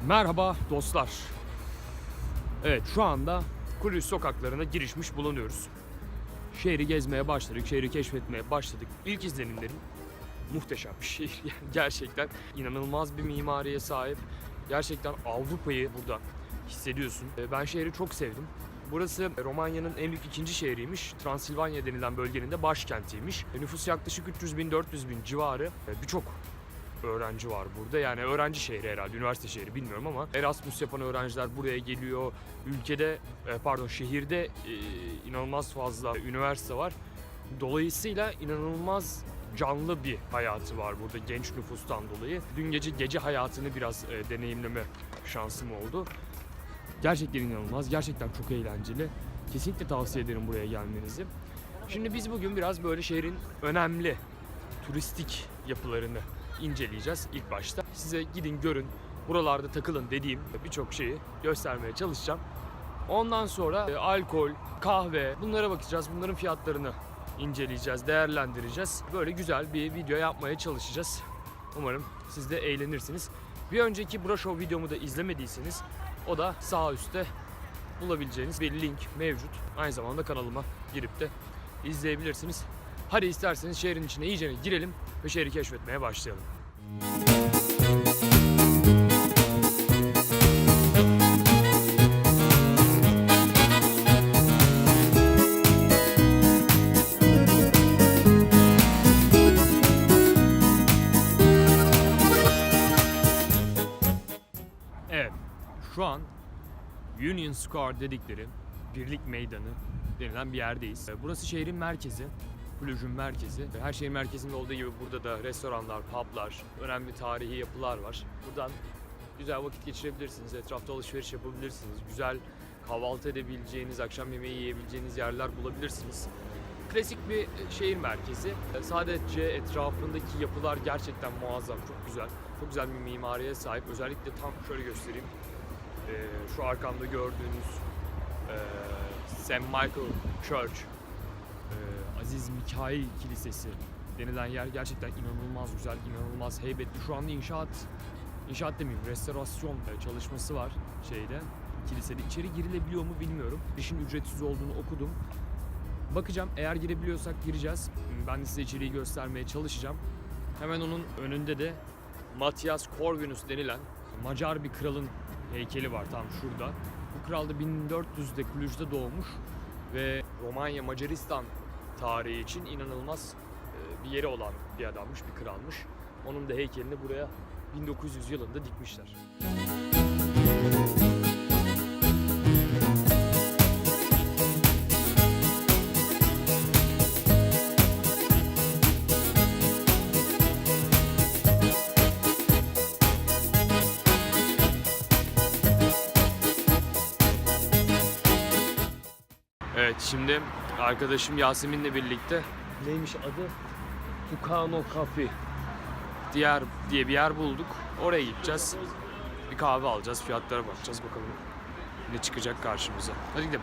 Merhaba dostlar. Evet, şu anda Kulüs sokaklarına girişmiş bulunuyoruz. Şehri gezmeye başladık, şehri keşfetmeye başladık. İlk izlenimlerim muhteşem bir şehir. Yani gerçekten inanılmaz bir mimariye sahip. Gerçekten Avrupa'yı burada hissediyorsun. Ben şehri çok sevdim. Burası Romanya'nın en büyük ikinci şehriymiş. Transilvanya denilen bölgenin de başkentiymiş. Nüfus yaklaşık 300 bin, 400 bin civarı. Birçok öğrenci var burada. Yani öğrenci şehri herhalde, üniversite şehri bilmiyorum ama Erasmus yapan öğrenciler buraya geliyor. Ülkede, şehirde inanılmaz fazla üniversite var. Dolayısıyla inanılmaz canlı bir hayatı var burada genç nüfustan dolayı. Dün gece hayatını biraz deneyimleme şansım oldu. Gerçekten inanılmaz, gerçekten çok eğlenceli. Kesinlikle tavsiye ederim buraya gelmenizi. Şimdi biz bugün biraz böyle şehrin önemli turistik yapılarını inceleyeceğiz ilk başta. Size gidin görün, buralarda takılın dediğim birçok şeyi göstermeye çalışacağım. Ondan sonra alkol, kahve bunlara bakacağız. Bunların fiyatlarını inceleyeceğiz, değerlendireceğiz. Böyle güzel bir video yapmaya çalışacağız. Umarım siz de eğlenirsiniz. Bir önceki Brasov videomu da izlemediyseniz o da sağ üstte bulabileceğiniz bir link mevcut. Aynı zamanda kanalıma girip de izleyebilirsiniz. Hadi isterseniz şehrin içine iyice girelim ve şehri keşfetmeye başlayalım. Evet, şu an Union Square dedikleri Birlik Meydanı denilen bir yerdeyiz. Burası şehrin merkezi, Cluj'un merkezi. Her şehrin merkezinde olduğu gibi burada da restoranlar, publar, önemli tarihi yapılar var. Buradan güzel vakit geçirebilirsiniz, etrafta alışveriş yapabilirsiniz, güzel kahvaltı edebileceğiniz, akşam yemeği yiyebileceğiniz yerler bulabilirsiniz. Klasik bir şehir merkezi. Sadece etrafındaki yapılar gerçekten muazzam, çok güzel. Çok güzel bir mimariye sahip. Özellikle tam şöyle göstereyim. Şu arkamda gördüğünüz St. Michael Church, Aziz Mikail Kilisesi denilen yer gerçekten inanılmaz güzel, inanılmaz heybetli. Şu anda inşaat demeyeyim, restorasyon çalışması var kilisede. İçeri girilebiliyor mu bilmiyorum. İşin ücretsiz olduğunu okudum. Bakacağım, eğer girebiliyorsak gireceğiz. Ben de size içeriği göstermeye çalışacağım. Hemen onun önünde de Matyas Corvinus denilen Macar bir kralın heykeli var tam şurada. Bu kral da 1400'de Cluj'da doğmuş ve Romanya, Macaristan tarihi için inanılmaz bir yeri olan bir adammış, bir kralmış. Onun da heykelini buraya 1900 yılında dikmişler. Evet, şimdi arkadaşım Yasemin'le birlikte neymiş adı? Tucano Cafe diye bir yer bulduk. Oraya gideceğiz. Bir kahve alacağız, fiyatlara bakacağız bakalım ne çıkacak karşımıza. Hadi gidelim.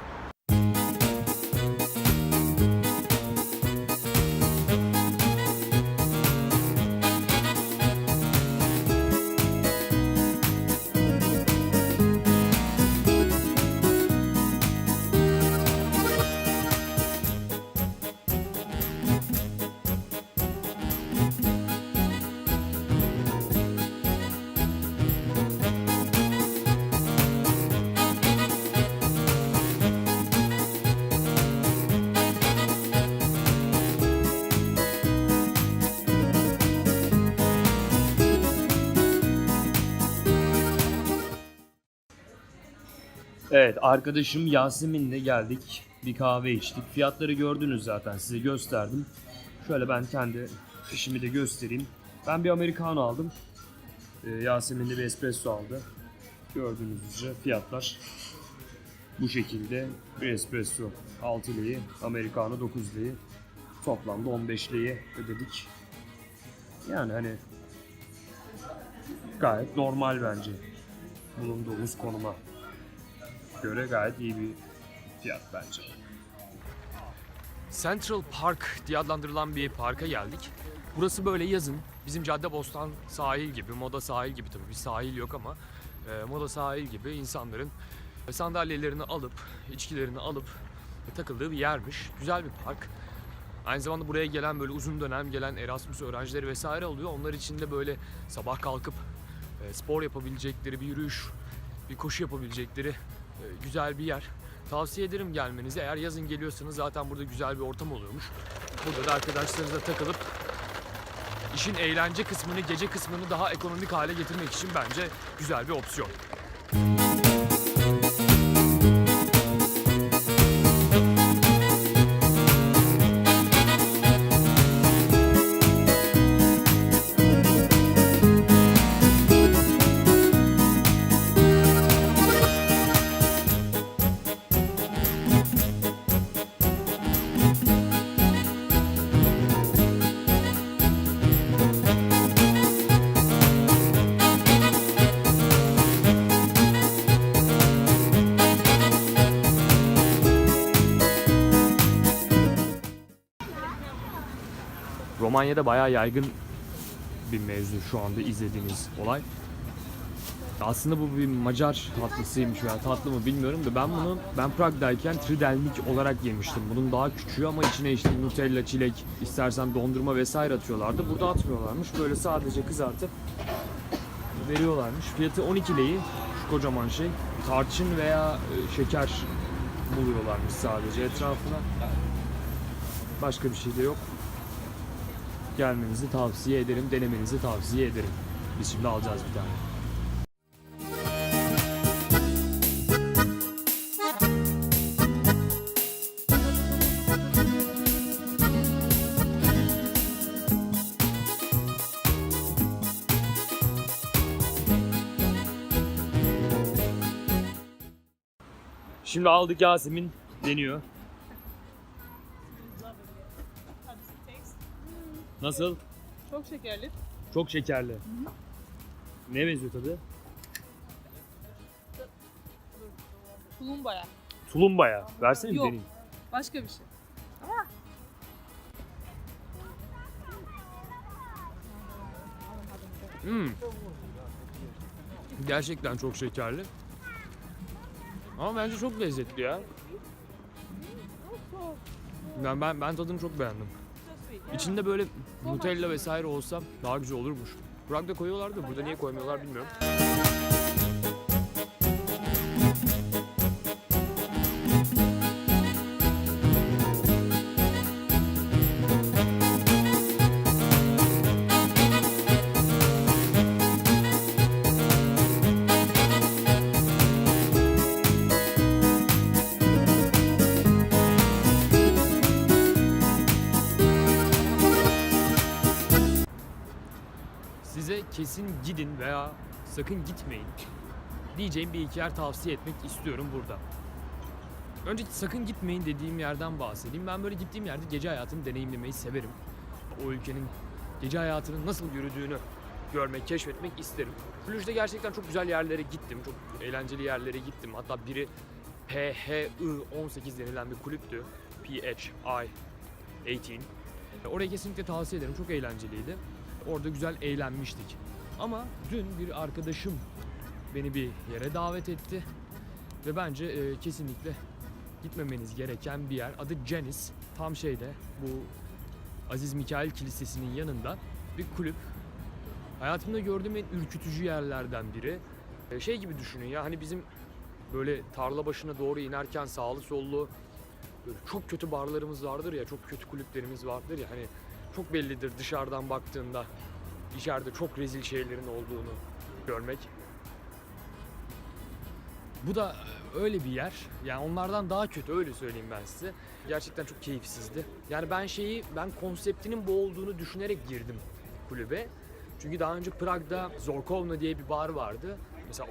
Evet, arkadaşım Yasemin'le geldik. Bir kahve içtik. Fiyatları gördünüz zaten, size gösterdim. Şöyle ben kendi işimi de göstereyim. Ben bir americano aldım. Yasemin de bir espresso aldı. Gördüğünüz üzere fiyatlar bu şekilde. Bir espresso 6 lirayı, americano 9 lirayı. Toplamda 15 lirayı ödedik. Yani hani gayet normal bence bulunduğumuz konuma göre gayet iyi bir fiyat bence. Central Park diye adlandırılan bir parka geldik. Burası böyle yazın bizim Caddebostan sahil gibi, Moda sahil gibi, tabii bir sahil yok ama Moda sahil gibi insanların sandalyelerini alıp, içkilerini alıp takıldığı bir yermiş. Güzel bir park. Aynı zamanda buraya gelen böyle uzun dönem gelen Erasmus öğrencileri vesaire oluyor. Onlar için de böyle sabah kalkıp spor yapabilecekleri bir yürüyüş, bir koşu yapabilecekleri güzel bir yer. Tavsiye ederim gelmenizi. Eğer yazın geliyorsanız zaten burada güzel bir ortam oluyormuş. Burada da arkadaşlarınızla takılıp işin eğlence kısmını, gece kısmını daha ekonomik hale getirmek için bence güzel bir opsiyon. Romanya'da bayağı yaygın bir mevzu şu anda izlediğiniz olay. Aslında bu bir Macar tatlısıymış veya tatlı mı bilmiyorum da ben Prag'dayken Tridelnik olarak yemiştim. Bunun daha küçüğü ama içine işte Nutella, çilek, istersen dondurma vesaire atıyorlardı. Burada atmıyorlarmış. Böyle sadece kızartıp veriyorlarmış. Fiyatı 12 leyi, şu kocaman şey. Tarçın veya şeker buluyorlarmış sadece etrafına. Başka bir şey de yok. Gelmenizi tavsiye ederim, denemenizi tavsiye ederim. Biz şimdi alacağız bir tane. Şimdi aldık, Yasemin deniyor. Nasıl? Çok şekerli. Çok şekerli. Ne benziyor tadı? Tulumbaya. Tulumbaya. Versene bir Yok. deneyeyim. Başka bir şey. Gerçekten çok şekerli. Ama bence çok lezzetli ya. Ben tadını çok beğendim. İçinde böyle Nutella vesaire olsa daha güzel olurmuş. Prag'da koyuyorlar da burada niye koymuyorlar bilmiyorum. Size kesin gidin veya sakın gitmeyin diyeceğim bir iki yer tavsiye etmek istiyorum burada. Önce sakın gitmeyin dediğim yerden bahsedeyim. Ben böyle gittiğim yerde gece hayatını deneyimlemeyi severim. O ülkenin gece hayatının nasıl yürüdüğünü görmek, keşfetmek isterim. Cluj'da gerçekten çok güzel yerlere gittim. Çok eğlenceli yerlere gittim. Hatta biri PHI-18 denilen bir kulüptü. PHI-18. Orayı kesinlikle tavsiye ederim. Çok eğlenceliydi. Orada güzel eğlenmiştik. Ama dün bir arkadaşım beni bir yere davet etti. Ve bence kesinlikle gitmemeniz gereken bir yer. Adı Janis. Tam şeyde, bu Aziz Mikail Kilisesi'nin yanında bir kulüp. Hayatımda gördüğüm en ürkütücü yerlerden biri. Şey gibi düşünün ya, hani bizim böyle tarla başına doğru inerken sağlı sollu böyle çok kötü barlarımız vardır ya, çok kötü kulüplerimiz vardır ya, hani çok bellidir dışarıdan baktığında içeride çok rezil şeylerin olduğunu görmek. Bu da öyle bir yer. Yani onlardan daha kötü, öyle söyleyeyim ben size. Gerçekten çok keyifsizdi. Yani ben konseptinin bu olduğunu düşünerek girdim kulübe. Çünkü daha önce Prag'da Zorkovna diye bir bar vardı. Mesela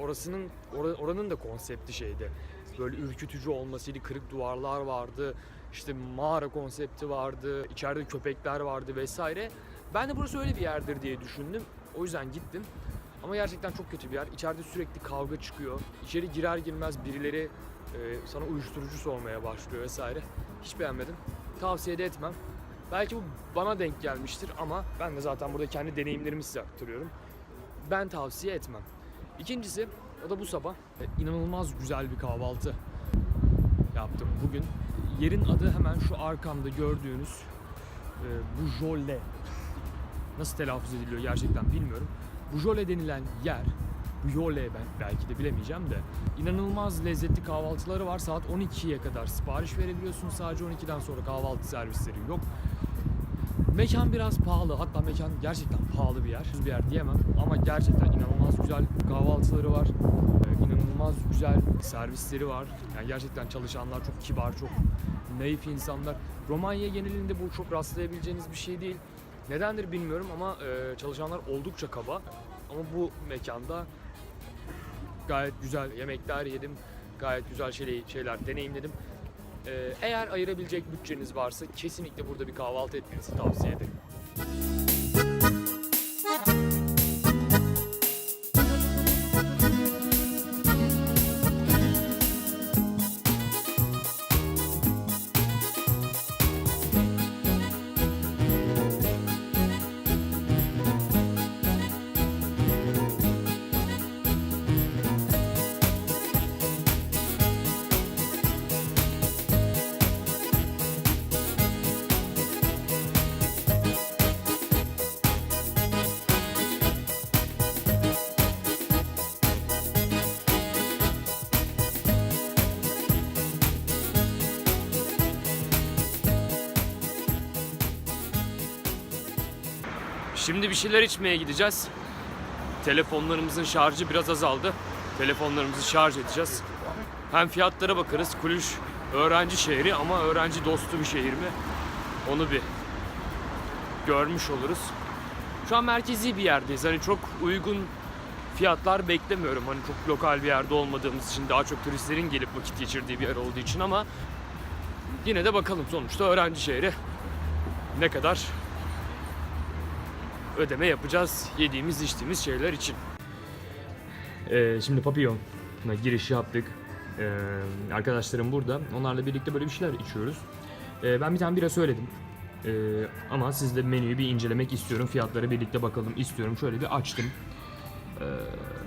oranın da konsepti şeydi. Böyle ürkütücü olmasıydı, kırık duvarlar vardı. İşte mağara konsepti vardı, içeride köpekler vardı vesaire. Ben de burası öyle bir yerdir diye düşündüm. O yüzden gittim. Ama gerçekten çok kötü bir yer. İçeride sürekli kavga çıkıyor. İçeri girer girmez birileri sana uyuşturucu sormaya başlıyor vesaire. Hiç beğenmedim. Tavsiye de etmem. Belki bu bana denk gelmiştir ama ben de zaten burada kendi deneyimlerimi size aktarıyorum. Ben tavsiye etmem. İkincisi, o da bu sabah inanılmaz güzel bir kahvaltı yaptım bugün. Yerin adı hemen şu arkamda gördüğünüz Bujole. Nasıl telaffuz ediliyor gerçekten bilmiyorum. Bujole denilen yer, Bujole ben belki de bilemeyeceğim de, inanılmaz lezzetli kahvaltıları var. Saat 12'ye kadar sipariş verebiliyorsun. Sadece 12'den sonra kahvaltı servisleri yok. Mekan biraz pahalı. Hatta mekan gerçekten pahalı bir yer. Bir yer diyemem ama gerçekten inanılmaz güzel kahvaltıları var. İnanılmaz güzel servisleri var. Yani gerçekten çalışanlar çok kibar, çok naif insanlar. Romanya genelinde bu çok rastlayabileceğiniz bir şey değil. Nedendir bilmiyorum ama çalışanlar oldukça kaba. Ama bu mekanda gayet güzel yemekler yedim. Gayet güzel şeyler deneyimledim. Eğer ayırabilecek bütçeniz varsa kesinlikle burada bir kahvaltı etmenizi tavsiye ederim. Şimdi bir şeyler içmeye gideceğiz. Telefonlarımızın şarjı biraz azaldı. Telefonlarımızı şarj edeceğiz. Hem fiyatlara bakarız. Cluj öğrenci şehri ama öğrenci dostu bir şehir mi? Onu bir görmüş oluruz. Şu an merkezi bir yerdeyiz. Hani çok uygun fiyatlar beklemiyorum. Hani çok lokal bir yerde olmadığımız için, daha çok turistlerin gelip vakit geçirdiği bir yer olduğu için ama yine de bakalım, sonuçta öğrenci şehri. Ne kadar ödeme yapacağız yediğimiz içtiğimiz şeyler için. Şimdi Papillon'a giriş yaptık. Arkadaşlarım burada. Onlarla birlikte böyle bir şeyler içiyoruz. Ben bir tane bira söyledim. Ama sizle menüyü bir incelemek istiyorum. Fiyatlara birlikte bakalım istiyorum. Şöyle bir açtım.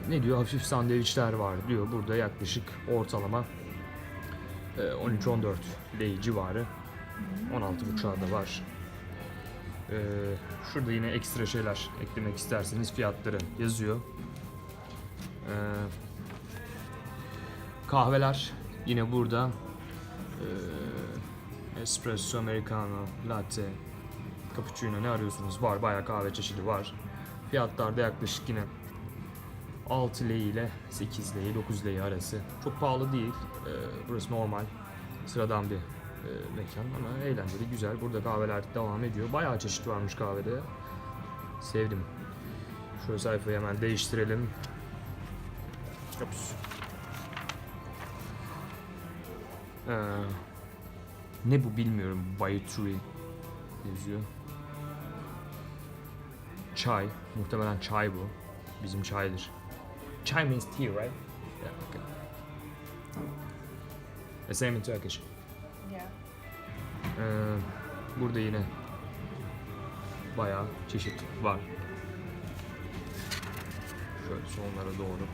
Ne diyor? Hafif sandviçler var diyor. Burada yaklaşık ortalama 13-14 lei civarı. 16,5'a da var. Şurada yine ekstra şeyler eklemek isterseniz fiyatları yazıyor. Kahveler yine burada. Espresso, americano, latte, cappuccino ne arıyorsunuz var. Bayağı kahve çeşidi var. Fiyatlar da yaklaşık yine 6 lei ile 8 lei, 9 lei arası. Çok pahalı değil. Burası normal, sıradan bir mekan ama eğlenceli, güzel. Burada kahveler devam ediyor. Bayağı çeşit varmış kahvede. Sevdim. Şöyle sayfayı hemen değiştirelim. Ops. Ne bu bilmiyorum. Bayuturi yazıyor. Çay. Muhtemelen çay bu. Bizim çaydır. Chai means tea, right? Yeah, okay. The same in Turkish. Yeah. Burada yine bayağı çeşit var. Şöyle sonlara doğru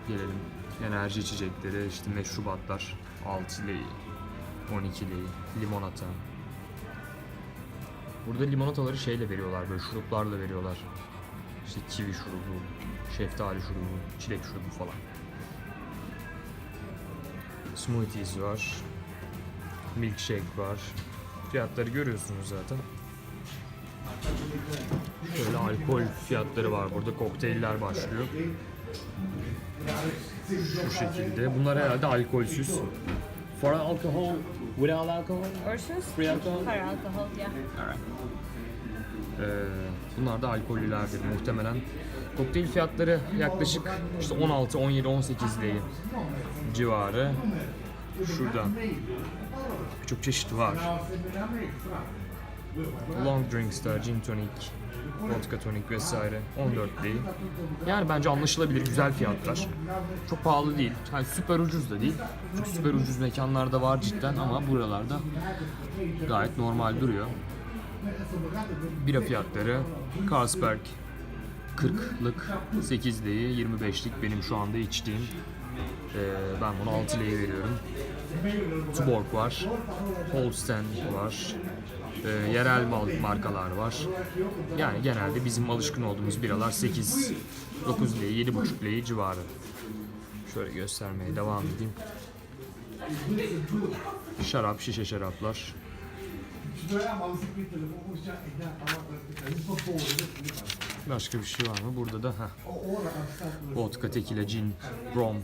gelelim. Enerji içecekleri, işte meşrubatlar, 6 lei, 12 lei, limonata. Burada limonataları şeyle veriyorlar, böyle şuruplarla veriyorlar. İşte kivi şurubu, şeftali şurubu, çilek şurubu falan. Smoothies var. Milkshake var. Fiyatları görüyorsunuz zaten. Şöyle alkol fiyatları var burada. Kokteyller başlıyor. Şu şekilde. Bunlar herhalde alkolsüz. For alcohol, without alcohol? Versus Free alcohol? for alcohol, yeah. Bunlar da alkollülerdir muhtemelen. Kokteyl fiyatları yaklaşık işte 16, 17, 18 lei civarı. Şurada birçok çeşit var. Long drinks'ta gin tonic, vodka tonic vesaire 14 lei. Yani bence anlaşılabilir, güzel fiyatlar. Çok pahalı değil. Yani süper ucuz da değil. Çünkü süper ucuz mekanlarda var cidden ama buralarda gayet normal duruyor. Bira fiyatları Carlsberg 40'lık, 8'liği, 25'lik benim şu anda içtiğim. Ben bunu 6'liği veriyorum. Tuborg var, Holsten var, yerel markalar var. Yani genelde bizim alışkın olduğumuz biralar 8, 9'liği, 7,5'liği civarı. Şöyle göstermeye devam edeyim. Şarap, şişe şaraplar. Başka bir şey var mı? Burada da vodka, tekila, gin, rom.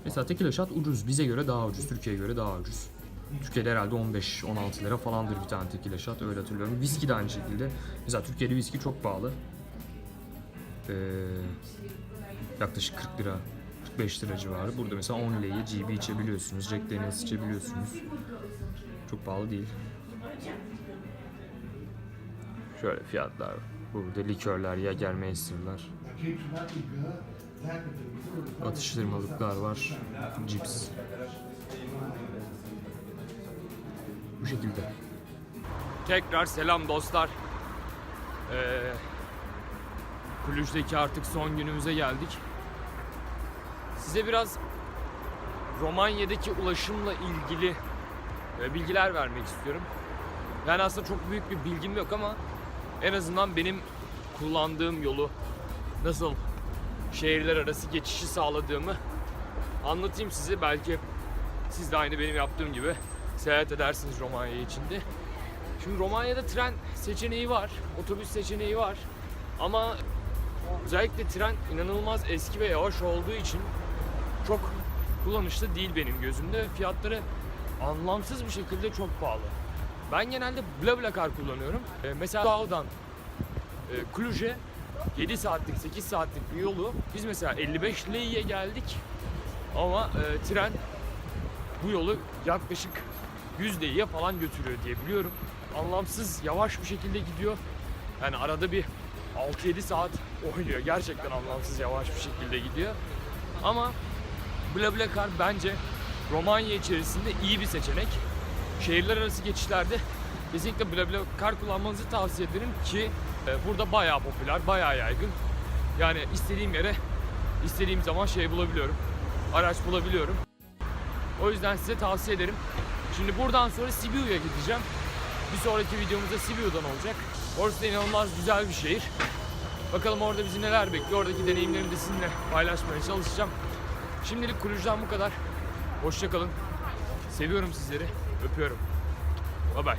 Mesela tekila shot ucuz. Bize göre daha ucuz. Türkiye'ye göre daha ucuz. Türkiye'de herhalde 15-16 lira falandır bir tane tekila shot. Öyle hatırlıyorum. Viski de aynı şekilde. Mesela Türkiye'de viski çok pahalı. Yaklaşık 40 lira. 45 lira civarı. Burada mesela 10 liraya GB içebiliyorsunuz. Jack Daniels içebiliyorsunuz. Çok pahalı değil. Şöyle fiyatlar. Burada likörler, Jägermeister'lar. Atıştırmalıklar var. Cips. Bu şekilde. Tekrar selam dostlar. Kulüç'teki artık son günümüze geldik. Size biraz Romanya'daki ulaşımla ilgili bilgiler vermek istiyorum. Yani aslında çok büyük bir bilgim yok ama en azından benim kullandığım yolu, nasıl şehirler arası geçişi sağladığımı anlatayım size. Belki siz de aynı benim yaptığım gibi seyahat edersiniz Romanya içinde. Şimdi Romanya'da tren seçeneği var, otobüs seçeneği var ama özellikle tren inanılmaz eski ve yavaş olduğu için çok kullanışlı değil benim gözümde ve fiyatları anlamsız bir şekilde çok pahalı. Ben genelde BlaBlaCar kullanıyorum. Mesela Dağ'dan Cluj'e 7 saatlik, 8 saatlik bir yolu biz mesela 55 liraya geldik ama tren bu yolu yaklaşık 100 liraya falan götürüyor diye biliyorum. Anlamsız yavaş bir şekilde gidiyor. Yani arada bir 6-7 saat oynuyor. Gerçekten anlamsız yavaş bir şekilde gidiyor. Ama BlaBlaCar bence Romanya içerisinde iyi bir seçenek. Şehirler arası geçişlerde kesinlikle BlaBlaCar kullanmanızı tavsiye ederim ki burada bayağı popüler, bayağı yaygın. Yani istediğim yere, istediğim zaman bulabiliyorum. Araç bulabiliyorum. O yüzden size tavsiye ederim. Şimdi buradan sonra Sibiu'ya gideceğim. Bir sonraki videomuzda Sibiu'dan olacak. Orası da inanılmaz güzel bir şehir. Bakalım orada bizi neler bekliyor. Oradaki deneyimlerimi de sizinle paylaşmaya çalışacağım. Şimdilik Kulüç'ten bu kadar. Hoşça kalın. Seviyorum sizleri. Öpüyorum. Bye bye.